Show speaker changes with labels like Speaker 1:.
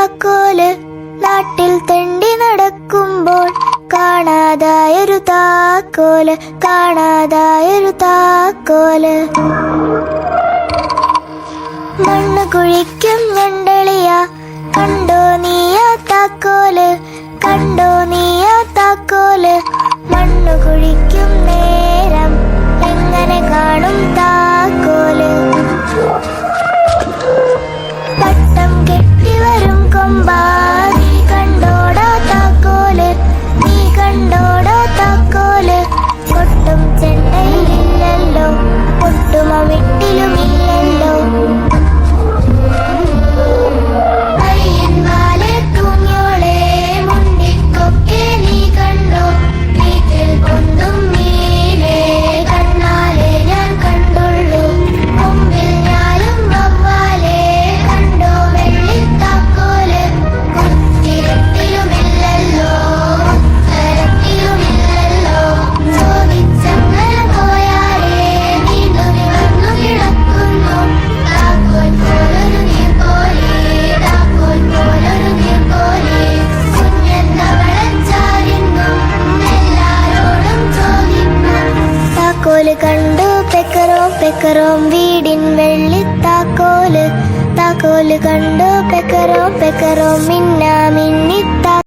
Speaker 1: താക്കോല്. നാട്ടിൽ തെണ്ടി നടക്കുമ്പോൾ കാണാതായൊരു താക്കോല്, കാണാതായൊരു താക്കോല്. മണ്ണ് കുഴിക്കും ഞണ്ടളിയ, കണ്ടോ നീയാ താക്കോല്, കണ്ടോ നീയാ താക്കോല്. മണ്ണ് കുഴിക്കും നേരം എങ്ങനെ കാണും താക്കോല്. പട്ടം കെട്ടിവരും കൊമ്പാ, നീ കണ്ടോടാ താക്കോല്, നീ കണ്ടോടാ താക്കോല്. കൊട്ടും ചെണ്ടയിലില്ലല്ലോ, കൊട്ടുമ വിട്ടിലുമില്ലല്ലോ. അയ്യന്മാലെ തൂങ്ങിയോളെ മുണ്ടിക്കൊക്കെ നീ കണ്ടോ, വീട്ടിൽ കൊണ്ടും മീനെ കണ്ണാലെ ഞാൻ കണ്ടുള്ളൂ. മുമ്പിൽ ഞാനും വവ്വാലെ കണ്ടോ വെള്ളിത്താക്കോല്. കുത്തിരട്ടിലുമില്ലല്ലോ, ഉത്തരത്തിലുമില്ലല്ലോ. ചോദിച്ചങ്ങനെ പോയാലേ വീണ്ടും വന്നു കിടക്കുന്നു. താക്കോൽ പോലൊരു നീർക്കോലി, താക്കോൽ പോലൊരു നീർക്കോലി. കുഞ്ഞെന്ന വെള്ളച്ചാരിന്നും എല്ലാരോടും ചോദിക്കും. താക്കോല് കണ്ടു പെക്കറോം പെക്കറോം വീടിൻ വെള്ളിത്താക്കോല്. താക്കോല് കണ്ടു പെക്കറോം പെക്കറോം മിന്നാ മിന്നി